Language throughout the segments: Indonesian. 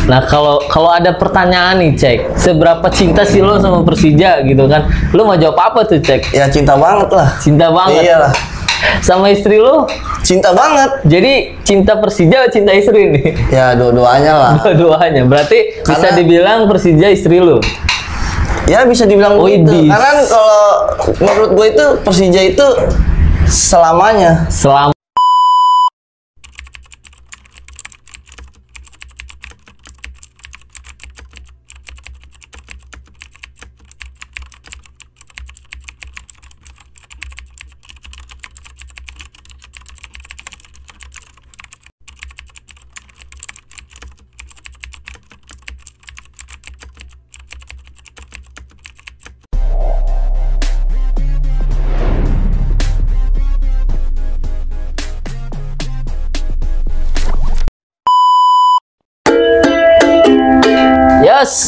Nah kalau ada pertanyaan nih Cek, seberapa cinta sih lo sama Persija gitu kan? Lo mau jawab apa tuh Cek? Ya cinta banget lah. Cinta banget. Iyalah. Sama istri lo? Cinta banget. Jadi cinta Persija, cinta istri nih? Ya dua-duanya lah. Dua-duanya. Berarti bisa dibilang Persija istri lo? Ya bisa dibilang begitu. Karena kalau menurut gue itu Persija itu selamanya.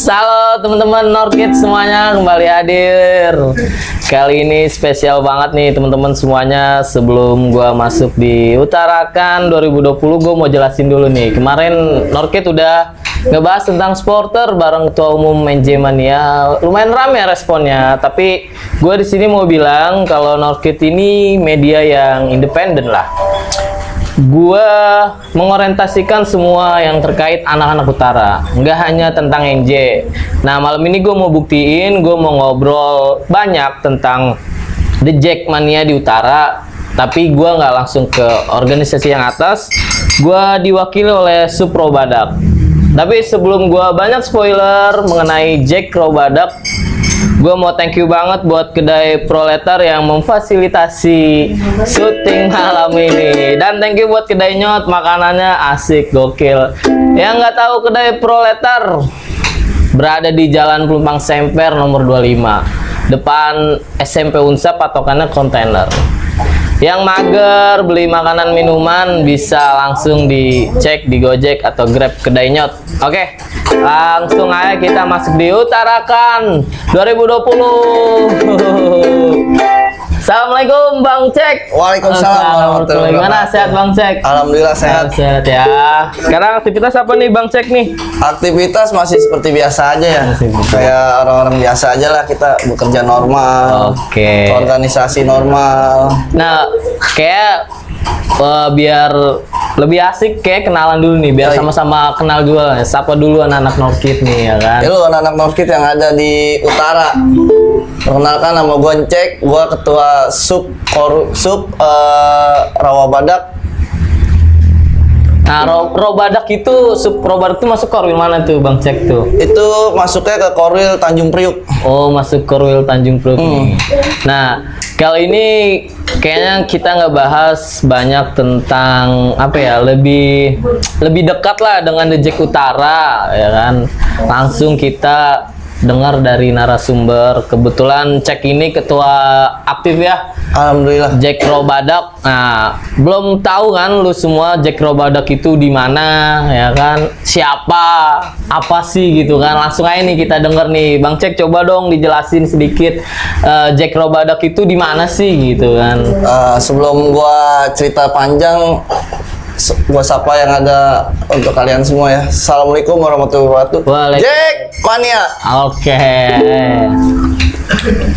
Halo teman-teman Norkid semuanya, kembali hadir. Kali ini spesial banget nih teman-teman semuanya. Sebelum gua masuk di Utarakan 2020, gua mau jelasin dulu nih. Kemarin Norkid udah ngebahas tentang supporter bareng Ketua Umum NJ Mania. Lumayan rame responnya, tapi gua di sini mau bilang kalau Norkid ini media yang independen lah. Gua mengorientasikan semua yang terkait anak-anak Utara, nggak hanya tentang NJ. Nah malam ini gue mau buktiin, gue mau ngobrol banyak tentang The Jack Mania di Utara, tapi gue nggak langsung ke organisasi yang atas. Gue diwakili oleh Sub Robadak. Tapi sebelum gue banyak spoiler mengenai Jack Robadak, gue mau thank you banget buat kedai Proletar yang memfasilitasi syuting malam ini. Dan thank you buat kedai Nyot, makanannya asik, gokil. Yang nggak tahu kedai Proletar berada di Jalan Pelumpang Semper nomor 25, depan SMP Unsap, patokannya kontainer. Yang mager beli makanan minuman bisa langsung dicek di Gojek atau Grab kedai Nyot. Oke, langsung aja kita masuk di Utarakan 2020. Assalamualaikum Bang Cek. Waalaikumsalam. Gimana, sehat Bang Cek? Alhamdulillah sehat. Sehat ya. Sekarang aktivitas apa nih Bang Cek nih? Aktivitas masih seperti biasa aja ya. Kayak orang-orang biasa aja lah, kita bekerja normal. Oke. Organisasi normal. Nah, kayak biar lebih asik kayak kenalan dulu nih, biar sama-sama kenal dulu. Siapa dulu anak-anak Norkid nih ya kan? Halo anak-anak Norkid yang ada di Utara. Perkenalkan, nama gue Cek, gue ketua sub Rawabadak. Nah, Robadak itu, sub Robadak itu masuk korwil mana tuh Bang Cek tuh? Itu masuknya ke korwil Tanjung Priuk. Oh, masuk korwil Tanjung Priuk nih. Nah, kali ini kayaknya kita nggak bahas banyak tentang apa ya, lebih dekat lah dengan The Jack Utara ya kan. Langsung kita dengar dari narasumber. Kebetulan Cek ini ketua aktif ya, alhamdulillah, Jack Robadak. Nah, belum tahu kan lu semua Jack Robadak itu di mana ya kan, siapa, apa sih gitu kan. Langsung aja nih kita denger nih, Bang Cek coba dong dijelasin sedikit Jack Robadak itu di mana sih gitu kan. Sebelum gua cerita panjang, gua sapa yang ada untuk kalian semua ya. Assalamualaikum warahmatullahi wabarakatuh. Jack Mania. Oke.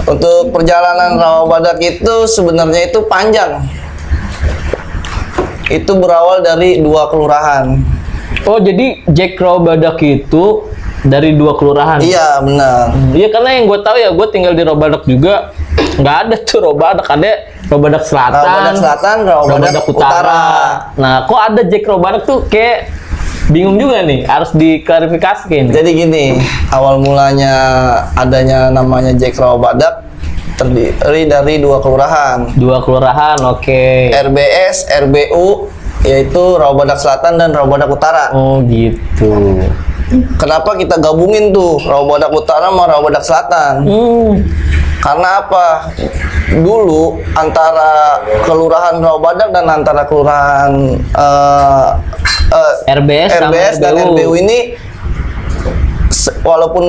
Untuk perjalanan Rawabadak itu sebenarnya itu panjang. Itu berawal dari 2 kelurahan. Oh, jadi Jack Robadak itu dari 2 kelurahan? Iya, benar. Iya, karena yang gue tahu ya, gue tinggal di Robadak juga. Nggak ada tuh Robadak, ada Robadak Selatan, Robadak Utara. Nah, kok ada Jack Robadak tuh kayak bingung juga nih, harus diklarifikasikan. Jadi gini, awal mulanya adanya namanya Jack Rawabadak terdiri dari 2 kelurahan. 2 kelurahan, oke. RBS, RBU, yaitu Rawabadak Selatan dan Rawabadak Utara. Oh gitu. Kenapa kita gabungin tuh Rawabadak Utara sama Rawabadak Selatan? Karena apa? Dulu antara kelurahan Rawabadak dan antara kelurahan RBS dan RBU ini, walaupun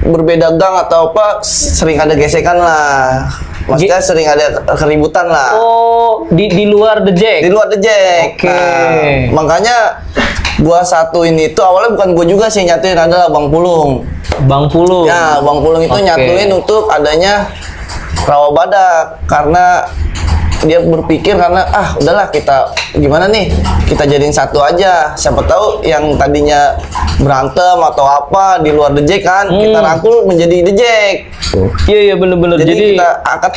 berbeda gang atau apa, sering ada gesekan lah. Maksudnya sering ada keributan lah. Oh, di luar The Jack. Di luar The Jack. Oke. Nah, makanya gua satuin itu awalnya bukan gua juga sih nyatuin, adalah Bang Pulung. Bang Pulung. Ya, Bang Pulung itu Oke. nyatuin untuk adanya rawa badak, karena dia berpikir karena udahlah kita gimana nih, kita jadiin satu aja, siapa tahu yang tadinya berantem atau apa di luar The Jack kan, kita rangkul menjadi The Jack. Iya iya bener-bener. Jadi kita angkat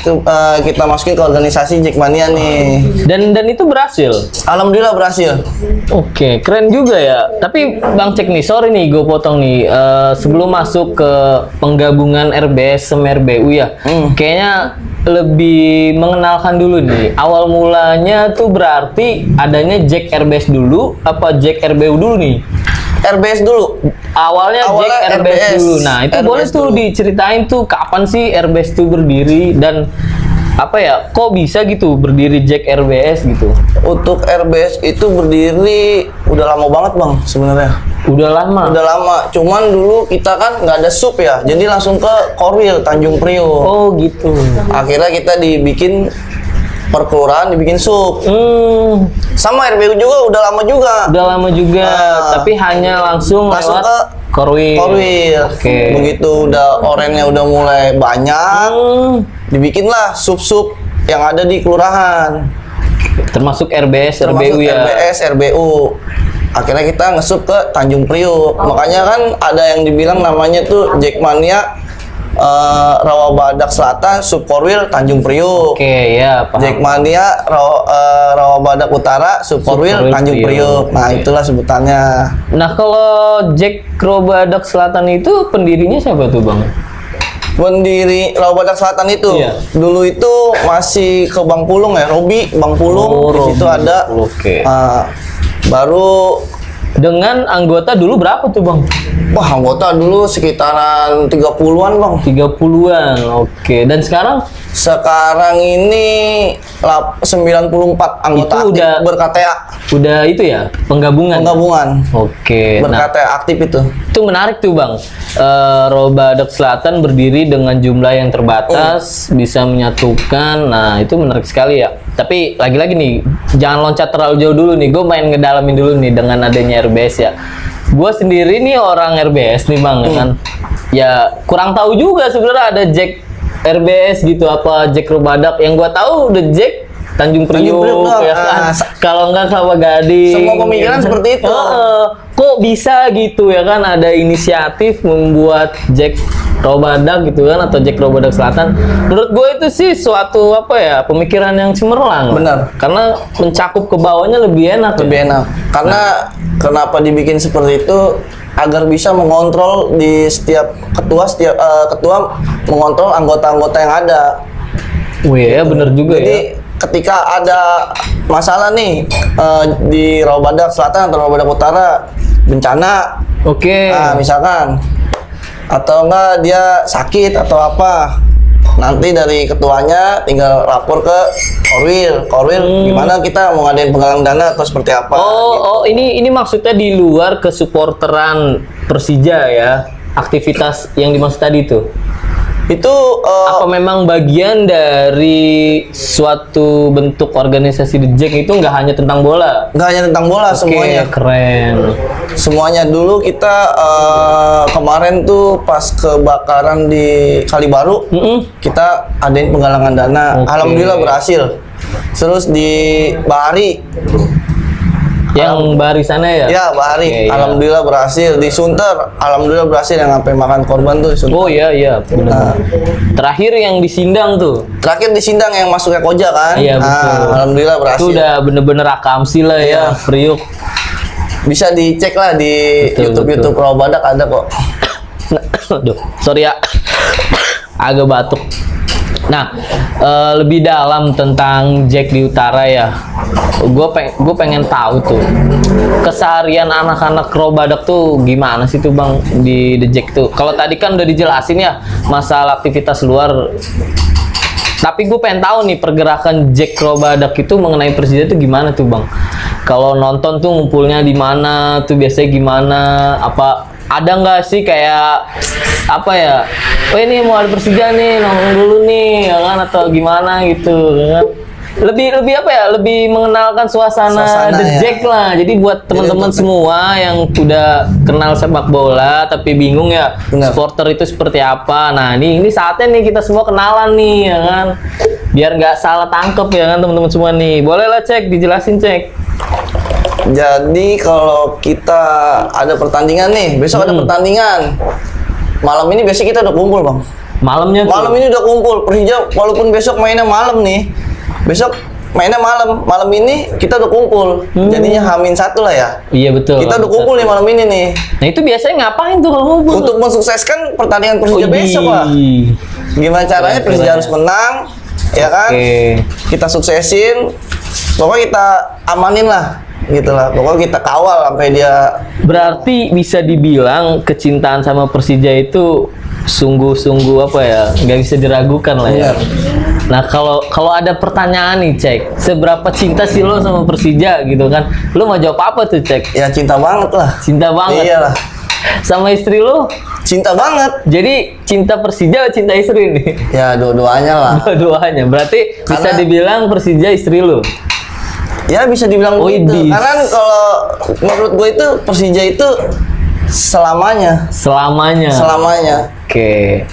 kita masukin ke organisasi Jackmania nih. Dan itu berhasil. Alhamdulillah berhasil. Oke, keren juga ya. Tapi Bang Cek nih, sorry nih gue potong nih. Sebelum masuk ke penggabungan RBS sama RBU ya, kayaknya lebih mengenalkan dulu nih. Awal mulanya tuh berarti adanya Jack RBS dulu, apa Jack RBU dulu nih? RBS dulu. Awalnya Jack RBS dulu. Nah, itu RBS boleh tuh dulu. diceritain tuh kapan sih RBS itu berdiri dan apa ya? Kok bisa gitu berdiri Jack RBS gitu? Untuk RBS itu berdiri udah lama banget Bang sebenarnya. Udah lama. Udah lama. Cuman dulu kita kan nggak ada sub ya, jadi langsung ke Korwil Tanjung Priok. Oh gitu. Akhirnya kita dibikin perkelurahan, dibikin sub. Sama RBU juga udah lama juga. Udah lama juga, tapi hanya langsung Langsung lewat ke Korwil. Korwil. Oke. Begitu udah orennya udah mulai banyak, dibikinlah sub-sub yang ada di kelurahan. Termasuk RBS, Termasuk RBU ya. RBS, RBU. Akhirnya kita ngesup ke Tanjung Priok. Makanya kan ada yang dibilang namanya tuh Jackmania Rawa Badak Selatan, Sub Korwil Tanjung Priok. Oke, ya paham. Jackmania Rawa Badak Utara, Sub Korwil Korwil Tanjung Priok. Nah, itulah sebutannya. Nah, kalau Jack Rawa Badak Selatan itu pendirinya siapa tuh, Bang? Pendiri Rawa Badak Selatan itu Iya. dulu itu masih ke Bang Pulung ya, Bang Pulung. Oh, Di situ Robi. ada. Oke. Baru Dengan anggota dulu berapa tuh, Bang? wah, anggota dulu sekitaran 30-an, Bang. 30-an. Oke. Dan sekarang Sekarang ini 94 anggota Itu aktif udah- ber-KTA. udah itu ya, penggabungan. Penggabungan. Oke. Nah, Ber-KTA aktif itu. itu menarik tuh, Bang. Rawa Badak Selatan berdiri dengan jumlah yang terbatas, bisa menyatukan. Nah, itu menarik sekali ya. Tapi lagi-lagi nih, jangan loncat terlalu jauh dulu nih. Gue main ngedalamin dulu nih dengan adanya RBS ya. Gue sendiri nih orang RBS nih, Bang, ya kan. Ya kurang tahu juga sebenarnya ada Jack RBS gitu, apa Jack Rawa Badak. Yang gue tahu udah Jack Tanjung Tanjung Priok Priok doang. ya kan. Ah, Kalau nggak Kelapa Gading. Semua pemikiran ya kan? seperti itu. Kok bisa gitu ya kan, ada inisiatif membuat Jack Rawa Badak gitu kan, atau Jack Rawa Badak Selatan. Menurut gue itu sih suatu apa ya, pemikiran yang cemerlang. Benar. Karena mencakup ke bawahnya lebih enak. Lebih enak. Karena kenapa dibikin seperti itu? Agar bisa mengontrol di setiap ketua mengontrol anggota-anggota yang ada. Wih ya bener juga Jadi ya. ketika ada masalah nih di Rawa Badak Selatan atau Rawa Badak Utara, bencana, Oke. nah, misalkan, atau enggak dia sakit atau apa, nanti dari ketuanya tinggal lapor ke Korwil, gimana kita mau ngadain penggalangan dana atau seperti apa. Oh, ini maksudnya di luar kesupporteran Persija ya, aktivitas yang dimaksud tadi itu. Itu Apa memang bagian dari suatu bentuk organisasi The Jack itu nggak hanya tentang bola? nggak hanya tentang bola, Oke, semuanya. keren. Semuanya. Dulu kita kemarin tuh pas kebakaran di Kalibaru, kita adain penggalangan dana. Oke. Alhamdulillah berhasil. Terus di Bahari, Yang barisannya ya? ya Bahari, Oke, iya. alhamdulillah berhasil. Di Sunter, alhamdulillah berhasil, yang sampai makan korban tuh di Sunter. Oh iya, benar. Terakhir yang di Sindang tuh. Terakhir di Sindang yang masuknya Koja kan? Iya, betul. Alhamdulillah berhasil. Itu udah bener-bener akamsi lah ya, Iya. Priuk. Bisa dicek lah di Betul, YouTube Rawa Badak ada kok. Aduh, sorry ya. Agak batuk. Nah, lebih dalam tentang Jack di Utara ya. Gue pengen tahu tuh keseharian anak-anak Rawa Badak tuh gimana sih tuh, Bang, di The Jack tuh. Kalau tadi kan udah dijelasin ya masalah aktivitas luar. Tapi gue pengen tahu nih pergerakan Jack Rawa Badak itu mengenai Persija tuh gimana tuh, Bang? Kalau nonton tuh ngumpulnya di mana tuh biasanya gimana? Apa ada nggak sih kayak apa ya? Oh ini mau ada Persija nih, nongkrong dulu nih, ya kan atau gimana gitu, ya kan? Lebih apa ya? Lebih mengenalkan suasana The ya. Jack lah. Jadi buat teman-teman semua yang udah kenal sepak bola tapi bingung ya, Benar. supporter itu seperti apa. Nah, ini saatnya nih kita semua kenalan nih, ya kan? Biar nggak salah tangkep ya kan teman-teman semua nih. Boleh lah Cek, dijelasin Cek. Jadi kalau kita ada pertandingan nih, besok ada pertandingan. Malam ini biasanya kita udah kumpul, Bang. Malamnya tuh. Malam ini udah kumpul. Persija walaupun besok mainnya malam nih. Besok mainnya malam. Malam ini kita udah kumpul. Jadinya H-1 lah ya. Iya betul. Kita udah kumpul nih malam ini nih. Nah itu biasanya ngapain tuh kalau ngumpul? Untuk mensukseskan pertandingan Persija besok, Pak. Gimana caranya Persija harus menang, ya kan? Oke. Kita suksesin. Pokoknya kita amanin lah. Gitu lah. Pokoknya kita kawal sampai dia. Berarti bisa dibilang kecintaan sama Persija itu sungguh-sungguh apa ya, nggak bisa diragukan lah ya. Benar. Nah kalau ada pertanyaan nih Cek, seberapa cinta sih lo sama Persija gitu kan? Lo mau jawab apa tuh Cek? Ya cinta banget lah. Cinta banget. Iyalah. Sama istri lo? Cinta banget. Jadi cinta Persija, cinta istri nih? Ya dua-duanya lah. Dua-duanya. Berarti bisa Karena- dibilang Persija istri lo? Ya bisa dibilang Oh, begitu. idis. Karena kalau menurut gue itu Persija itu selamanya. Selamanya. Selamanya. Oke.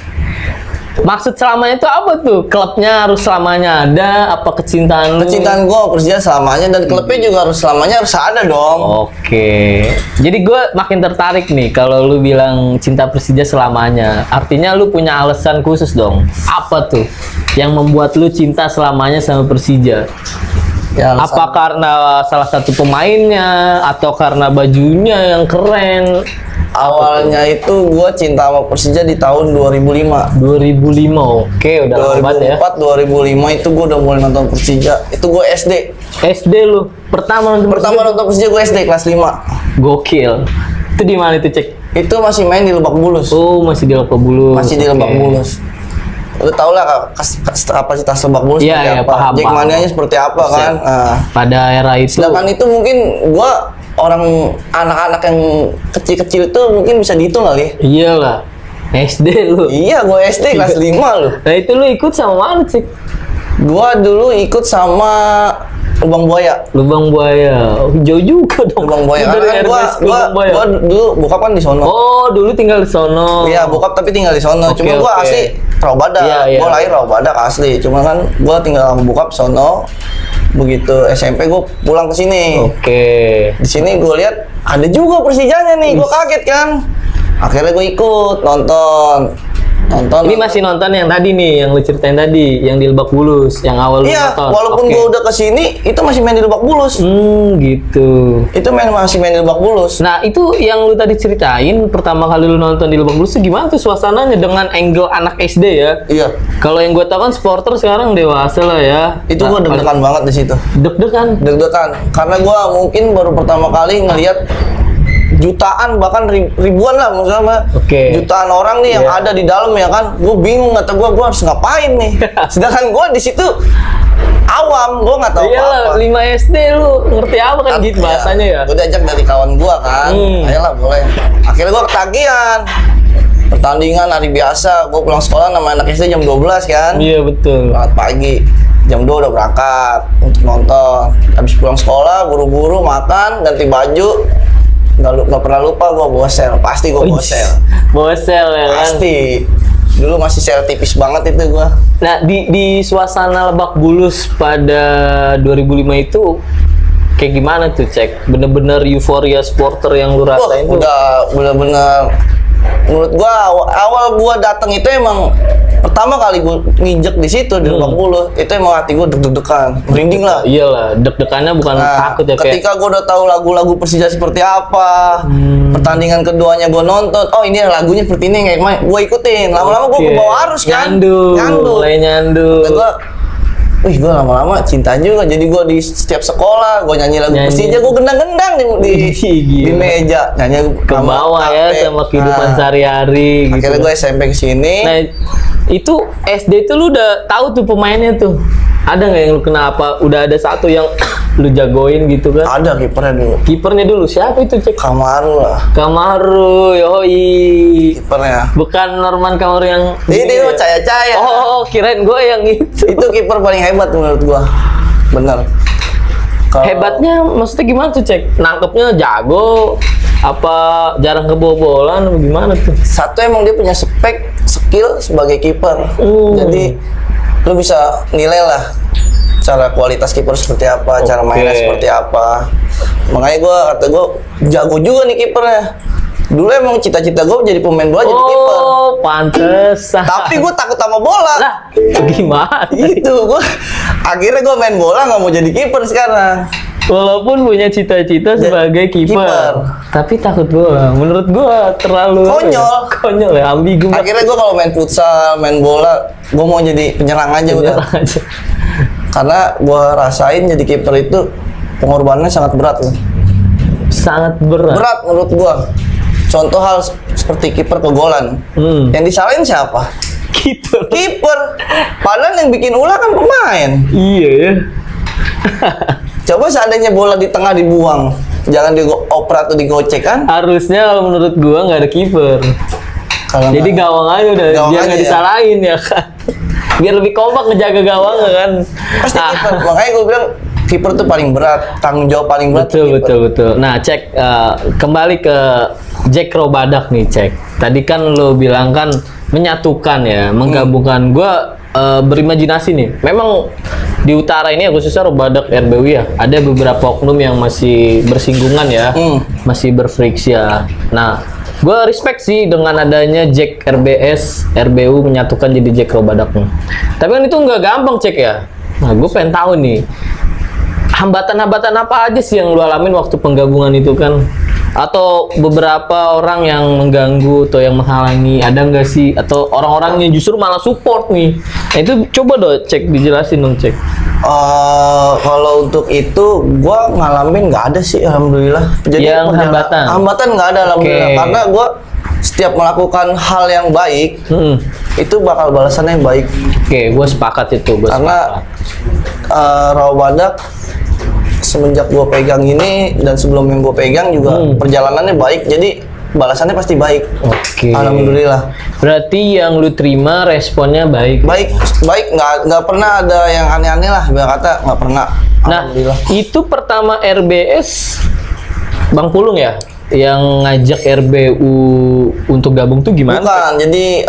Maksud selamanya itu apa tuh? Klubnya harus selamanya ada? Apa kecintaan lu? Kecintaan gue Persija selamanya dan klubnya juga harus selamanya harus ada dong. Oke. Jadi gue makin tertarik nih kalau lu bilang cinta Persija selamanya. Artinya lu punya alasan khusus dong. Apa tuh yang membuat lu cinta selamanya sama Persija? Ya, alasan- Apa karena salah satu pemainnya atau karena bajunya yang keren? Awalnya itu gue cinta sama Persija di tahun 2005. 2005. Oke, udah lama banget ya. 2004, 2005 itu gue udah mulai nonton Persija. Itu gue SD. SD lu pertama nonton Pertama nonton Persija gue SD kelas 5. Gokil. Itu di mana itu Cek? Itu masih main di Lebak Bulus. Oh, masih di Lebak Bulus. Masih di Oke. Lebak Bulus. Lu tau lah kapasitas Lebak Bulus Iya, seperti iya, apa. paham, Jackmania-nya seperti apa kan. Nah, Pada era itu. sedangkan itu mungkin gua orang anak-anak yang kecil-kecil itu mungkin bisa dihitung kali. Iyalah. SD lu. Iya, gua SD kelas 5 loh. Nah, itu lu ikut sama mana Cek? Gua dulu ikut sama Lubang Buaya. Lubang Buaya. Oh, jauh juga dong. Lubang Buaya Lu karena dari kan RS ke Lubang Buaya. gua dulu bokap kan di sono. Oh, dulu tinggal di sono. Iya, bokap tapi tinggal di sono. Oke, Cuma gua oke. asli Rawabadak. Iya, iya. Gua lahir Rawabadak asli. Cuma kan gua tinggal sama bokap sono. Begitu SMP gua pulang ke sini. Oke. Di sini gue lihat ada juga Persijanya nih, gue kaget kan. Akhirnya gue ikut nonton. Ini masih nonton yang tadi nih, yang lu ceritain tadi, yang di Lebak Bulus, yang awal lu Iya, nonton. walaupun Oke. gue udah kesini, itu masih main di Lebak Bulus. Gitu. Itu masih main di Lebak Bulus. Nah, itu yang lu tadi ceritain, pertama kali lu nonton di Lebak Bulus itu gimana tuh suasananya dengan angle anak SD ya? Iya, Kalau yang gue tau kan supporter sekarang dewasa lah ya. itu Nah, gue deg-degan banget di situ. Deg-degan. Deg-degan, karena gue mungkin baru pertama kali ngelihat jutaan bahkan ribuan lah maksudnya Oke. jutaan orang nih yang Iya. ada di dalam ya kan. Gue bingung kata gue harus ngapain nih. Sedangkan gue di situ awam, gue nggak tahu Iyalah, apa-apa. 5 SD lu ngerti apa kan gitu bahasanya ya? Gue diajak dari kawan gue kan, ayolah boleh. Akhirnya gue ketagihan. Pertandingan hari biasa, gue pulang sekolah nama anak SD jam 12 kan. Iya betul. Berangkat pagi, jam 2 udah berangkat untuk nonton. Habis pulang sekolah, buru-buru makan, ganti baju. Nggak pernah lupa gue bawa sel, pasti gue bawa sel. Bosel ya kan? Pasti. Dulu masih sel tipis banget itu gue. Nah, di suasana Lebak Bulus pada 2005 itu kayak gimana tuh Cek? Bener-bener euforia supporter yang lu Wah, rasain tuh? udah bener-bener menurut gua awal gua datang itu emang pertama kali gua nginjek di situ di Lebak Bulus itu emang hati gua deg-degan, merinding lah. Iyalah, deg-degannya bukan Nah, takut ya kayak. ketika gua udah tahu lagu-lagu Persija seperti apa, pertandingan keduanya gua nonton, oh ini lagunya seperti ini kayak gua ikutin. Lama-lama gua Oke. ke bawah arus kan. Nyandu. Mulai nyandu. Kata gua, wih gua lama-lama cinta juga. Jadi gua di setiap sekolah gua nyanyi lagu Nyanyi. Persija, gua gendang-gendang di Gila. meja nyanyi Ke bawah ya sama kehidupan Nah, sehari-hari gitu. akhirnya gue SMP kesini. Nah, itu SD itu lu udah tahu tuh pemainnya tuh. Ada nggak yang lu kenapa? Udah ada satu yang lu jagoin gitu kan? Ada kipernya dulu. Kipernya dulu siapa itu cek? Kamaru lah Kamaru, yoi. kipernya. Bukan Norman Kamaru yang Ini Caya-Caya. Oh, kirain gue yang itu. Itu kiper paling hebat menurut gua. Bener. Kalau- Hebatnya maksudnya gimana tuh cek? Nangkepnya jago, apa jarang kebobolan, apa gimana tuh? Satu emang dia punya skill sebagai kiper. Jadi lu bisa nilai lah cara kualitas kiper seperti apa, cara mainnya Oke. seperti apa. Makanya kata gua jago juga nih kipernya. Dulu emang cita-cita gua jadi pemain bola jadi kiper. Oh, pantesan. Tapi gua takut sama bola. lah, gimana? Itu akhirnya gua main bola nggak mau jadi kiper sekarang. Walaupun punya cita-cita sebagai kiper, kiper. tapi takut bola. Menurut gua terlalu Konyol. Konyol ya, ambigu. Akhirnya gua kalau main futsal, main bola, gua mau jadi penyerang aja udah. aja. Karena gua rasain jadi kiper itu pengorbanannya sangat berat loh. Sangat berat. Berat menurut gua. Contoh hal seperti kiper kegolan. Yang disalahin siapa? Kiper. Kiper. Padahal yang bikin ulah kan pemain. Iya ya. Coba seandainya bola di tengah dibuang, jangan dioper atau digocek kan? Harusnya kalau menurut gua nggak ada kiper. Kalau Jadi nggak- gawang aja udah, Gawang biar aja nggak ya. disalahin ya kan. Biar lebih kompak ngejaga gawang kan. pasti Ah, kiper. Makanya gua bilang kiper tuh paling berat, tanggung jawab paling berat. betul, kiper. betul, betul. Nah, cek kembali ke Jack Robadak nih, cek. Tadi kan lo bilang kan menyatukan ya, menggabungkan. Gua berimajinasi nih. Memang di utara ini ya, khususnya Robadak RBU ya, ada beberapa oknum yang masih bersinggungan ya, masih berfriksi ya. Nah, gue respect sih dengan adanya Jack RBS RBU menyatukan jadi Jack Robadak nih. Tapi kan itu nggak gampang cek ya. Nah, gue pengen tahu nih, hambatan-hambatan apa aja sih yang lu alamin waktu penggabungan itu kan? Atau beberapa orang yang mengganggu atau yang menghalangi, ada nggak sih? Atau orang-orangnya justru malah support nih? Nah, itu coba dong cek, dijelasin dong cek. Kalau untuk itu gua ngalamin nggak ada sih, alhamdulillah. Yang hambatan nggak ada, alhamdulillah. Oke. Karena gua setiap melakukan hal yang baik itu bakal balasannya baik. Oke, gue sepakat itu. Karena Rawabadak semenjak gua pegang ini dan sebelum yang gua pegang juga perjalanannya baik, jadi balasannya pasti baik. Oke. Alhamdulillah. Berarti yang lu terima responnya baik. Baik, nggak pernah ada yang aneh-aneh lah, biar kata nggak pernah. Nah, Alhamdulillah. itu pertama RBS Bang Pulung ya yang ngajak RBU untuk gabung tuh gimana? Bukan, jadi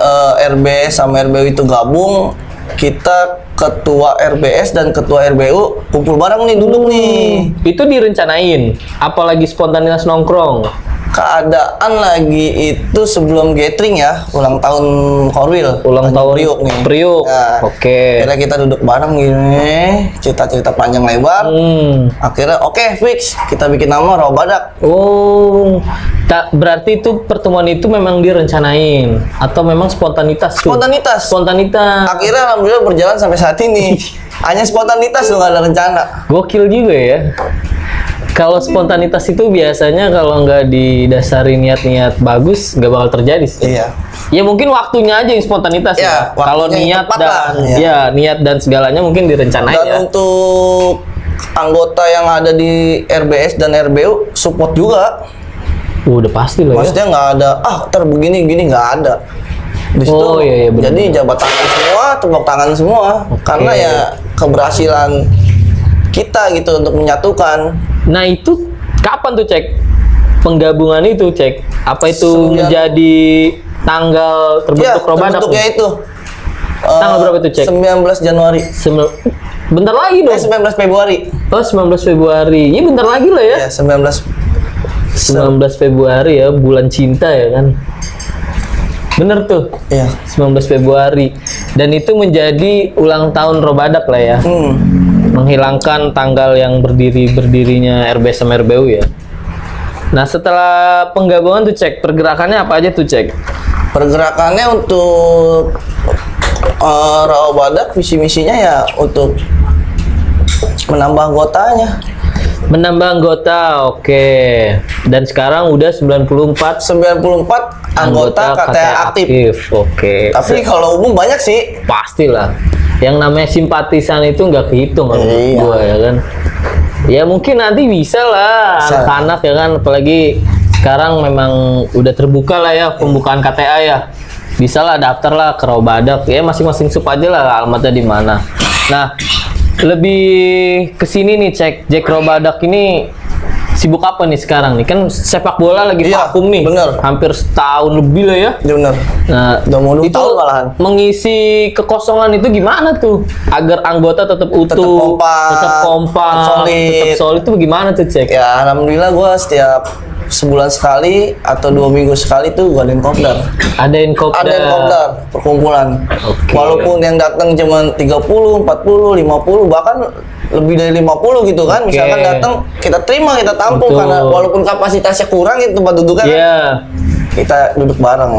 RBS sama RBU itu gabung, kita ketua RBS dan ketua RBU kumpul bareng nih, duduk nih. Itu direncanain, apalagi spontanitas nongkrong. Keadaan lagi itu sebelum gathering ya, ulang tahun Korwil. Ulang tahun Priuk nih. Priuk. Nah, Oke. Akhirnya kita duduk bareng gini, cerita-cerita panjang lebar. Akhirnya oke, fix, kita bikin nama Rawabadak. Oh, tak berarti itu pertemuan itu memang direncanain atau memang spontanitas tuh? Spontanitas. Spontanitas. Akhirnya alhamdulillah berjalan sampai saat ini. Hanya spontanitas loh, nggak ada rencana. Gokil juga ya. Kalau spontanitas itu biasanya kalau nggak didasari niat-niat bagus, nggak bakal terjadi sih. Iya. Ya mungkin waktunya aja yang spontanitas Ya, ya. Kalau waktunya yang niat tepat dan lah, ya. ya niat dan segalanya mungkin direncanain Dan ya. untuk anggota yang ada di RBS dan RBU support juga. Udah pasti lah ya. Maksudnya nggak ada, ntar begini nggak ada. Di situ, Oh, iya, benar. jadi jabat tangan semua, tepuk tangan semua. Karena ya keberhasilan kita gitu untuk menyatukan. Nah itu kapan tuh cek penggabungan itu cek? Apa itu menjadi tanggal terbentuk Robadak? Terbentuknya itu. Tanggal berapa itu, Cek? 19 Januari. Bentar lagi dong. 19 Februari. Oh, 19 Februari. Iya bentar lagi lah ya. Ya, 19 19 Februari ya, bulan cinta ya kan. Bener tuh. Iya. 19 Februari. Dan itu menjadi ulang tahun Robadak lah ya. Menghilangkan tanggal yang berdirinya RBS sama RBU ya. Nah, setelah penggabungan tuh cek pergerakannya apa aja tuh cek? Pergerakannya untuk Rawabadak visi misinya ya untuk menambah anggotanya. Menambah anggota, oke. Dan sekarang udah 94 anggota KTA aktif. Oke. Tapi kalau umum banyak sih. Pastilah. Yang namanya simpatisan itu nggak kehitung kalau menurut Iya. gua ya kan. Ya mungkin nanti bisa lah Bisa. anak-anak ya kan, apalagi sekarang memang udah terbuka lah ya pembukaan KTA ya. Bisa lah daftar lah ke Rawa Badak ya, masing-masing sub aja lah alamatnya di mana. Nah, lebih ke sini nih cek Jack Rawa Badak ini sibuk apa nih sekarang nih? Kan sepak bola lagi Iya, vakum nih. bener. Hampir setahun lebih lah ya. Iya bener. Nah, Udah mau 2 itu tahun malahan. mengisi kekosongan itu gimana tuh? Agar anggota tetap utuh, kompak, tetap solid itu gimana tuh cek? Ya alhamdulillah gue setiap sebulan sekali atau 2 minggu sekali tuh gue adain kopdar. Adain kopdar. Adain kopdar perkumpulan. Oke. Walaupun yang datang cuma 30, 40, 50 bahkan lebih dari 50 gitu kan. Oke. Misalkan datang kita terima, kita tampung Betul. karena walaupun kapasitasnya kurang itu tempat duduknya kan, Iya. kita duduk bareng.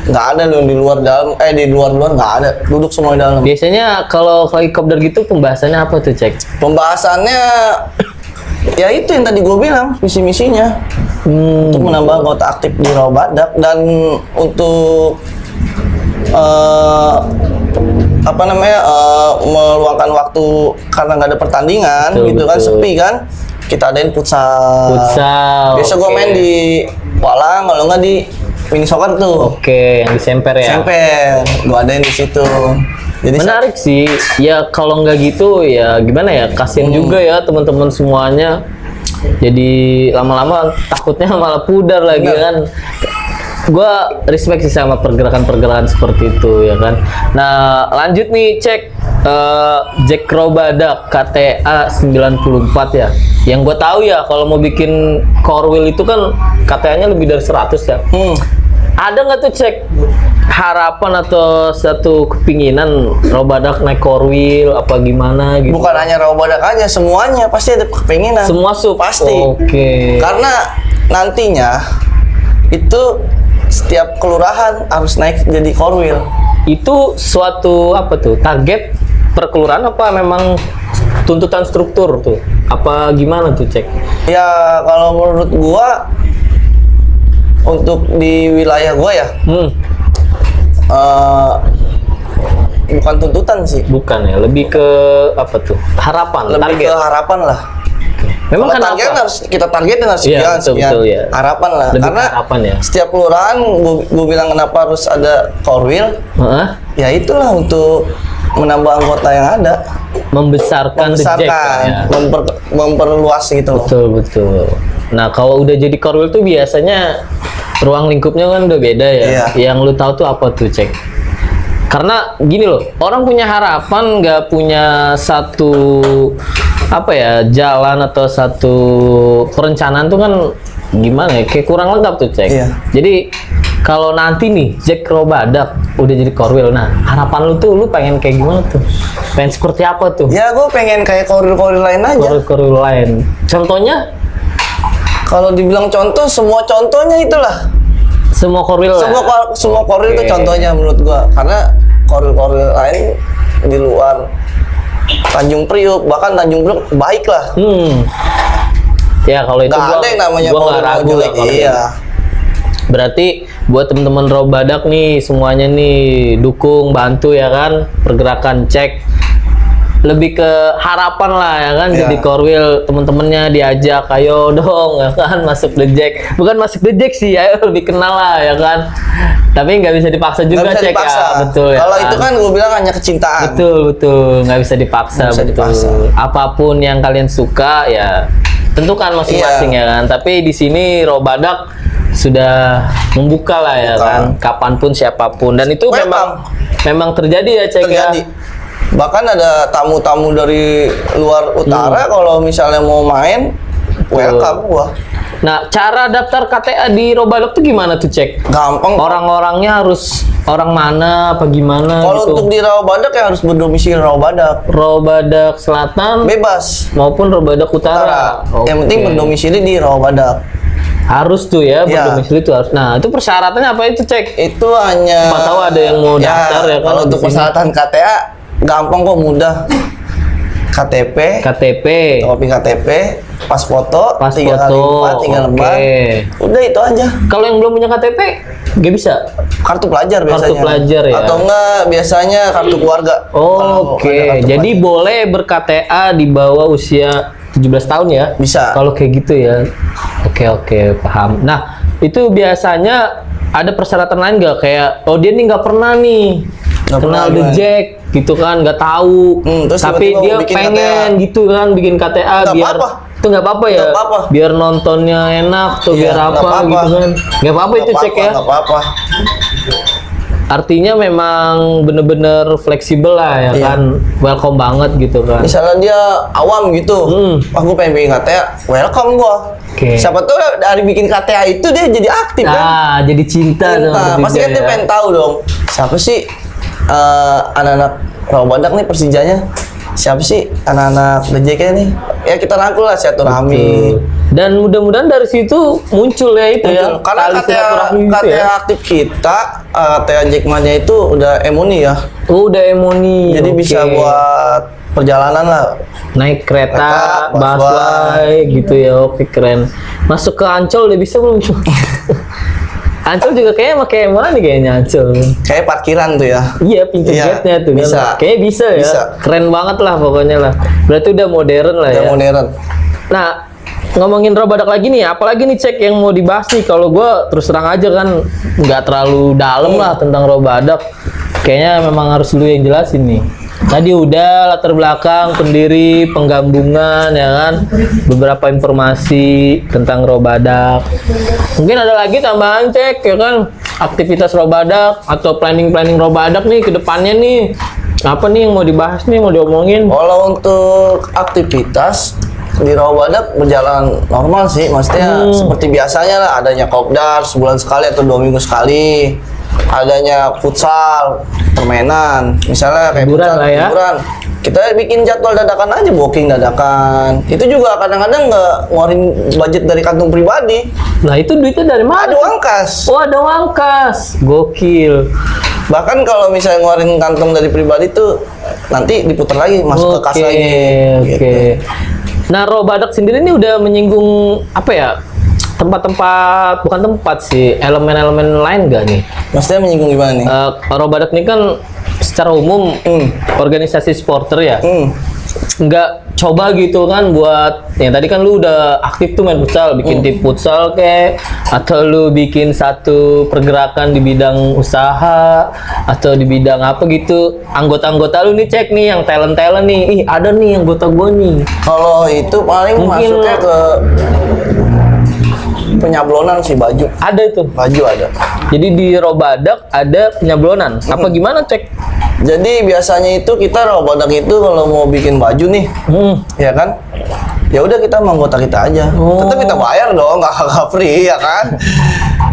Nggak ada loh di luar dalam, di luar nggak ada, duduk semua di dalam. Biasanya kalau lagi kopdar gitu pembahasannya apa tuh cek? Pembahasannya ya itu yang tadi gue bilang, visi misinya untuk menambah anggota aktif di Rawa Badak dan untuk meluangkan waktu karena nggak ada pertandingan. Betul, gitu kan, betul. sepi kan, kita adain futsal. Biasa gue oke. main di Walang, kalau nggak di mini soccer tuh. Oke, yang disemper ya. Semper, gue adain di situ. Jadi Menarik sih. Ya kalau nggak gitu ya gimana ya? Kasian juga ya teman-teman semuanya. Jadi lama-lama takutnya malah pudar lagi Benar. kan. Gua respect sih sama pergerakan-pergerakan seperti itu ya kan. Nah, lanjut nih cek Jack Rawa Badak KTA 94 ya. Yang gue tahu ya kalau mau bikin korwil itu kan KTA-nya lebih dari 100 ya. Ada nggak tuh cek harapan atau satu kepinginan Rawa Badak naik korwil apa gimana gitu? bukan hanya Rawa Badak aja, semuanya pasti ada kepinginan. Semua sub Pasti. Oke. Karena nantinya itu setiap kelurahan harus naik jadi korwil. Itu suatu apa tuh? Target per kelurahan apa memang tuntutan struktur tuh? Apa gimana tuh cek? Ya kalau menurut gua untuk di wilayah gua ya bukan tuntutan sih. Bukan ya, lebih ke apa tuh? Harapan, Lebih target. ke harapan lah. Memang Kalau kenapa? target harus kita targetin harus Iya, sekian, betul, sekian. betul, ya. Harapan lah. Lebih Karena harapan ya. setiap kelurahan gua bilang kenapa harus ada korwil, Heeh. ya itulah untuk menambah anggota yang ada, Membesarkan the Jack ya. memperluas gitu loh. Betul, betul. Nah, kalau udah jadi korwil tuh biasanya ruang lingkupnya kan udah beda ya. Iya. Yang lu tahu tuh apa tuh, Cek? Karena gini loh, orang punya harapan nggak punya satu apa ya jalan atau satu perencanaan tuh kan gimana ya, kayak kurang lengkap tuh Cek. Iya. Jadi kalau nanti nih Jack Rawa Badak udah jadi korwil, nah harapan lu tuh lu pengen kayak gimana tuh? Pengen seperti apa tuh? Ya gue pengen kayak korwil-korwil lain aja. Korwil-korwil lain. Contohnya Kalau dibilang contoh, semua contohnya itulah. semua korwil. Semua korwil itu Oke. contohnya menurut gua, karena korwil-korwil lain di luar Tanjung Priuk, bahkan Tanjung Priuk baik lah. Ya kalau itu Nggak ada yang namanya gua nggak korwil ragu lah jelek. kalau Iya. itu. Berarti buat temen-temen Rawa Badak nih semuanya nih dukung, bantu ya kan pergerakan cek. Lebih ke harapan lah ya kan, Iya. jadi korwil temen-temennya diajak ayo dong ya kan masuk The Jack, bukan masuk The Jack sih, ayo lebih kenal lah ya kan, tapi nggak bisa dipaksa juga Nggak bisa cek dipaksa. ya, betul ya Kalau itu kan gue bilang hanya kecintaan. betul nggak bisa dipaksa, Nggak bisa betul dipaksa. apapun yang kalian suka ya tentukan masing-masing Iya. ya kan, tapi di sini Rawa Badak sudah membuka lah ya Membuka. kan, kapanpun siapapun, dan itu Welcome. memang terjadi ya cek Terjadi. ya. Bahkan ada tamu-tamu dari luar utara kalau misalnya mau main, welcome gua. Nah, cara daftar KTA di Rawa Badak tuh gimana tuh cek? Gampang. Orang-orangnya harus orang mana apa gimana Kalau gitu? untuk di Rawa Badak ya harus berdomisili Rawa Badak. Rawa Badak Selatan Bebas. maupun Rawa Badak Utara. Utara. Yang penting Oke. berdomisili di Rawa Badak. Harus tuh ya, Iya. berdomisili itu harus. Nah, itu persyaratannya apa itu cek? Itu hanya. Siapa tahu ada yang mau daftar ya kan Kalau di untuk sini. persyaratan KTA gampang kok, mudah. KTP, kopi KTP, pas foto, Pas 3 kali foto, 4, 3 lembar. oke. Udah itu aja. Kalau yang belum punya KTP, nggak bisa. Kartu pelajar biasanya. Kartu pelajar ya. Atau enggak biasanya kartu keluarga. Kalau Oke, ada kartu jadi pelajar. boleh ber-KTA di bawah usia 17 tahun ya? Bisa. Kalau kayak gitu ya. Oke, paham. Nah, itu biasanya ada persyaratan lain nggak? Kayak, oh dia nih nggak pernah nih Nggak kenal pernah, The gimana? Jack gitu kan, nggak tahu. Terus Tapi tiba-tiba dia mau bikin pengen KTA. gitu kan bikin KTA Nggak biar apa-apa. itu nggak apa-apa ya. Nggak apa-apa. Biar nontonnya enak tuh Iya, biar nggak apa apa-apa. gitu kan. Nggak apa-apa itu Nggak Cek ya. Nggak apa-apa. Artinya memang bener-bener fleksibel lah ya Iya. kan, welcome banget gitu kan. Misalnya dia awam gitu, aku pengen bikin KTA, welcome gua. Oke. Siapa tahu dari bikin KTA itu dia jadi aktif kan? Ah, jadi cinta sama Cinta. Persija Pasti kan dia ya. pengen tahu dong, siapa sih anak-anak Rawabadak nih Persijanya? Siapa sih anak-anak DJK nih? Ya kita rangkul lah silaturahmi. Dan mudah-mudahan dari situ muncul ya itu ya. Muncul. Karena tali KTA, silaturahmi gitu KTA ya. aktif kita, KTA Jackmania itu udah emoni ya. Oh, udah emoni. Jadi oke. bisa buat perjalanan lah. naik kereta, Kereta, busway gitu ya. Oke, keren. Masuk ke Ancol udah bisa belum? Ancol juga kayaknya pakai mana nih kayaknya Ancol. Kayak parkiran tuh ya. Iya, pintu Iya, gate-nya tuh bisa. kan. Kayaknya bisa ya. Bisa. Keren banget lah pokoknya lah. Berarti udah modern lah Udah ya. modern. Nah, ngomongin Rawabadak lagi nih, apalagi nih Cek yang mau dibahas nih. Kalau gue terus terang aja kan nggak terlalu dalam lah tentang Rawabadak. Kayaknya memang harus lu yang jelasin nih. Tadi udah latar belakang, pendiri, penggabungan, ya kan, beberapa informasi tentang Rawabadak. Mungkin ada lagi tambahan Cek, ya kan, aktivitas Rawabadak atau planning Rawabadak nih ke depannya nih. Apa nih yang mau dibahas nih, mau diomongin? Kalau untuk aktivitas di Rawabadak berjalan normal sih, maksudnya seperti biasanya lah, adanya kopdar sebulan sekali atau 2 minggu sekali, adanya futsal, permainan, misalnya kayak Hiburan futsal, lah ya. hiburan. Kita bikin jadwal dadakan aja, booking dadakan. Itu juga kadang-kadang nggak ngeluarin budget dari kantong pribadi. Nah, itu duitnya dari mana? Ada uang kas. Oh, ada uang kas. Gokil. Bahkan kalau misalnya ngeluarin kantong dari pribadi tuh nanti diputar lagi, masuk ke kas lagi. Oke. Gitu. Nah, Rawabadak sendiri ini udah menyinggung apa ya? Tempat-tempat, bukan tempat sih, elemen-elemen lain gak nih? Maksudnya menyinggung gimana nih? Rawabadak ini kan secara umum organisasi supporter ya. Nggak coba gitu kan buat, ya tadi kan lu udah aktif tuh main futsal, bikin tim futsal kayak, atau lu bikin satu pergerakan di bidang usaha, atau di bidang apa gitu. Anggota-anggota lu nih Cek nih, yang talent-talent nih, ih ada nih anggota gua nih. Kalau itu paling Mungkin masuknya ke penyablonan sih baju. Ada itu. Baju ada. Jadi di Rawabadak ada penyablonan. Apa gimana Cek? Jadi biasanya itu kita Rawabadak itu kalau mau bikin baju nih, ya kan? Ya udah kita sama anggota kita aja. Oh. Tetap kita bayar dong, nggak free ya kan?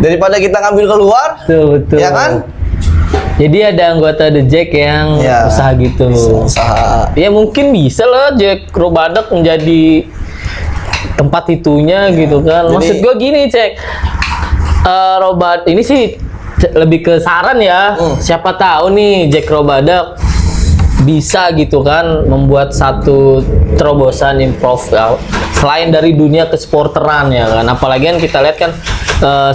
Daripada kita ngambil keluar, Betul. ya kan? Jadi ada anggota The Jack yang Ya, usaha gitu. Usaha. Ya mungkin bisa lah Jack Rawabadak menjadi tempat itunya gitu kan. jadi- Maksud gue gini Cek, Rawabadak ini sih lebih ke saran ya. Siapa tahu nih Jack Rawabadak bisa gitu kan membuat satu terobosan improv ya, selain dari dunia kesporteran ya kan. Apalagi kan kita lihat kan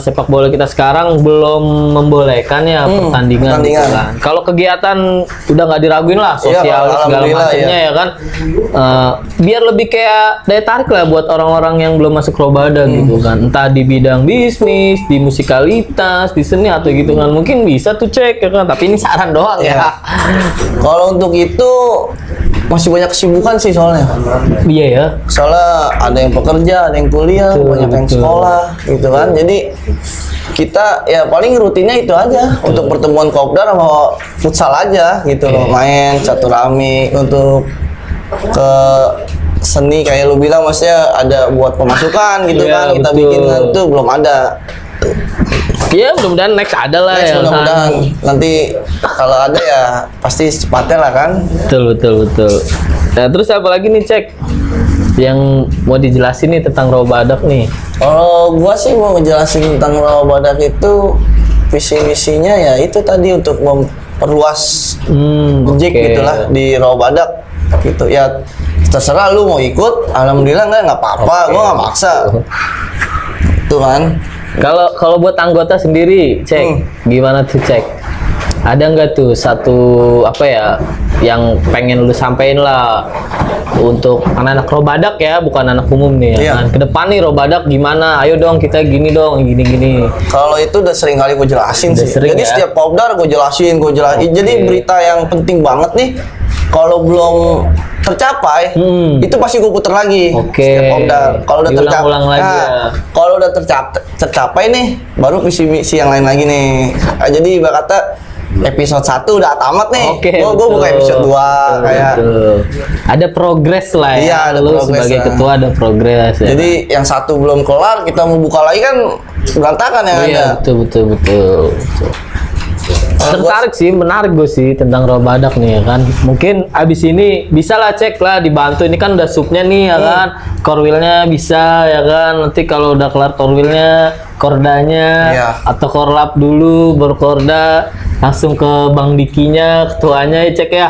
sepak bola kita sekarang belum membolehkan ya pertandingan gitu pertandingan. kan. Kalau kegiatan udah nggak diraguin lah, Iya, sosial segala alhamdulillah, macamnya ya. ya kan. Biar lebih kayak daya tarik lah buat orang-orang yang belum masuk Rawabadak gitu kan. Entah di bidang bisnis, di musikalitas, di seni atau gitu kan. Mungkin bisa tuh Cek ya kan. Tapi ini saran doang ya. Ya. Kalau untuk itu masih banyak kesibukan sih soalnya. Iya ya. Soalnya ada yang pekerja, ada yang kuliah, Betul, banyak yang betul. sekolah, gitu kan. Jadi kita ya paling rutinnya itu aja untuk pertemuan kopdar sama futsal aja gitu loh, main caturami untuk ke seni kayak lu bilang, maksudnya ada buat pemasukan gitu Iya, kan, kita betul. bikin kan tuh belum ada. Ya mudah-mudahan next ada lah Next ya. mudah-mudahan nanti kalau ada ya pasti secepatnya lah kan. Betul. Nah, terus apa lagi nih Cek yang mau dijelasin nih tentang Rawabadak nih? Kalau gua sih mau ngejelasin tentang Rawabadak itu visi misinya ya itu tadi untuk memperluas Oke. Jack gitulah di Rawabadak. gitu ya. Terserah lu mau ikut, alhamdulillah nggak apa-apa, Oke. gua nggak maksa. Tuh kan. Kalau buat anggota sendiri, Cek, gimana tuh Cek? Ada nggak tuh satu apa ya yang pengen lu sampein lah untuk anak-anak Robadak ya, bukan anak umum nih ya Iya. kan? Kedepan nih Robadak gimana? Ayo dong kita gini dong, gini-gini. Kalau itu udah sering kali gue jelasin Udah sih. sering Jadi ya? setiap kopdar gue jelasin. Jadi Oke. berita yang penting banget nih, kalau belum tercapai, itu pasti gue puter lagi. Oke. Setiap kopdar. Kalau udah tercapai, Diulang-ulang lagi ya. kalau udah tercapai nih, baru misi-misi yang lain lagi nih. Nah, jadi ibarat kata episode 1 udah tamat nih. Oke, Gue betul. buka episode 2 Betul, kayak. betul. Ada progres lah ya. Iya, ada Lu progres sebagai lah. ketua ada progres ya. Jadi yang satu belum kelar, kita mau buka lagi kan berantakan yang Oh, iya, ada. betul. Tertarik sih, menarik gue sih tentang Robadak nih ya kan. Mungkin abis ini bisa lah cek lah dibantu. Ini kan udah subnya nih ya kan. Korwilnya bisa ya kan. Nanti kalau udah kelar korwilnya, kordanya Iya. atau korlap dulu baru korda langsung ke Bang Dikinya, ketuanya ya cek ya.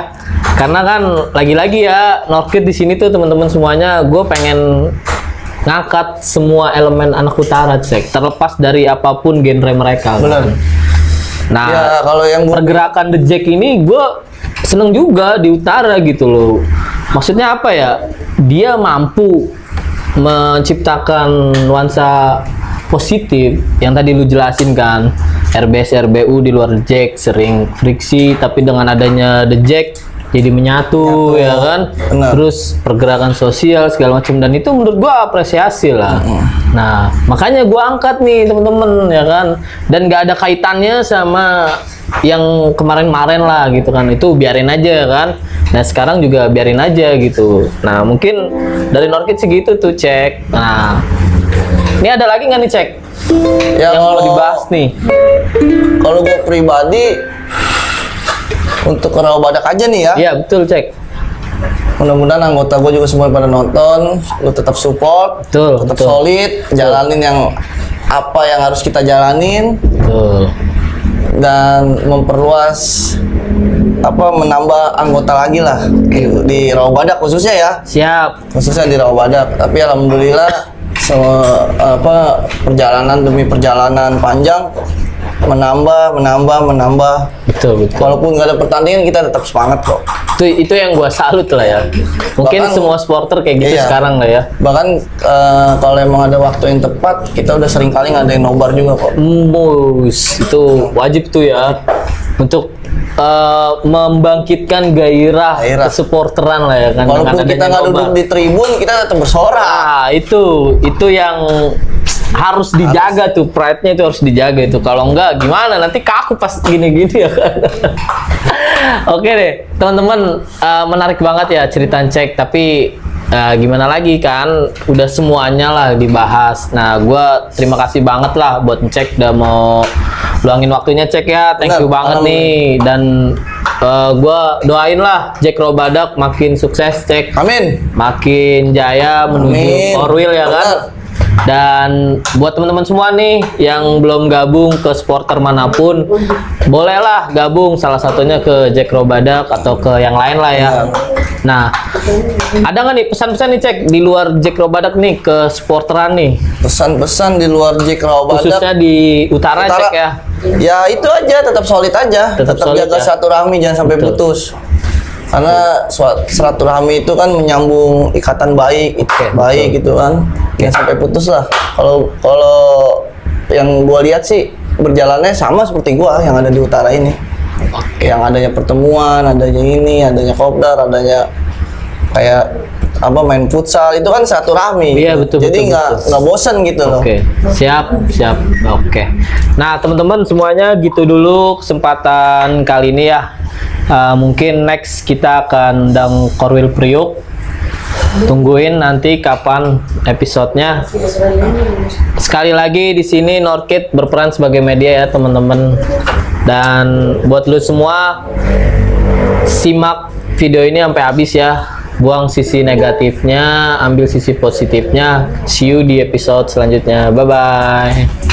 Karena kan lagi-lagi ya Norkid di sini tuh teman-teman semuanya, gue pengen ngangkat semua elemen anak utara cek, terlepas dari apapun genre mereka. Benar. Nah, Ya kalau yang pergerakan The Jack ini gue seneng juga di utara gitu loh. Maksudnya apa ya? Dia mampu menciptakan nuansa positif yang tadi lu jelasin kan. RBS RBU di luar The Jack sering friksi, tapi dengan adanya The Jack jadi menyatu ya kan. Benar. Terus pergerakan sosial segala macam, dan itu menurut gua apresiasi lah. Nah, makanya gua angkat nih temen-temen ya kan, dan gak ada kaitannya sama yang kemarin-kemarin lah gitu kan, itu biarin aja kan. Nah sekarang juga biarin aja gitu. Nah mungkin dari Norkid segitu tuh cek. Nah ini ada lagi nggak nih cek ya yang mau kalau dibahas nih? kalau gue pribadi untuk ke Rawabadak aja nih ya. Iya betul cek. Mudah-mudahan anggota gue juga semua pada nonton, lu tetap support, Betul, tetap betul. solid, jalanin yang apa yang harus kita jalanin, Betul. dan memperluas menambah anggota lagi lah di Rawabadak khususnya ya, Siap. khususnya di Rawabadak. Tapi alhamdulillah perjalanan demi perjalanan panjang menambah. Betul. Walaupun nggak ada pertandingan, kita tetap semangat kok. Itu yang gua salut lah ya. Mungkin Bahkan- semua supporter kayak gitu Iya. sekarang lah ya. Bahkan kalau emang ada waktu yang tepat, kita udah sering kali ngadain nobar juga kok. Mus itu wajib tuh ya untuk membangkitkan gairah Gairah. kesupporteran lah ya kan. Walaupun dengan kita adanya nggak nobar. duduk di tribun, kita tetap bersorak. Ah, itu yang harus dijaga tuh, pride-nya itu harus dijaga itu. Kalau enggak gimana nanti kaku pas gini-gini ya kan. Oke deh, teman-teman, menarik banget ya cerita cek, tapi gimana lagi kan udah semuanya lah dibahas. Nah, gua terima kasih banget lah buat cek udah mau luangin waktunya cek ya. Thank Benar, you banget nih, dan gua doain lah Jack Robadak makin sukses cek, Amin. makin jaya menuju Amin. Korwil ya kan. Benar. Dan buat teman-teman semua nih yang belum gabung ke supporter manapun, bolehlah gabung salah satunya ke Jack Robadak atau ke yang lain lah ya. Nah, ada nggak nih pesan-pesan nih cek di luar Jack Robadak nih ke supporteran nih, Pesan-pesan di luar Jack Rawabadak. khususnya di utara cek ya. Ya itu aja, tetap solid aja, Tetap tetap solid jaga ya. silaturahmi, jangan sampai Betul. putus. Karena silaturahmi itu kan menyambung ikatan baik, baik gitu kan. Jangan sampai putus lah. Kalau yang gua lihat sih berjalannya sama seperti gua yang ada di utara ini. Yang adanya pertemuan, adanya ini, adanya kopdar, adanya kayak main futsal, itu kan silaturahmi. Iya, gitu. betul, Jadi betul. nggak bosan gitu loh. Oke, siap. Oke. Nah, teman-teman semuanya gitu dulu kesempatan kali ini ya. Mungkin next kita akan undang Korwil Priuk. Tungguin nanti kapan episodenya. Sekali lagi di sini Norkid berperan sebagai media ya teman-teman. Dan buat lu semua, simak video ini sampai habis ya. Buang sisi negatifnya, ambil sisi positifnya. See you di episode selanjutnya. Bye bye.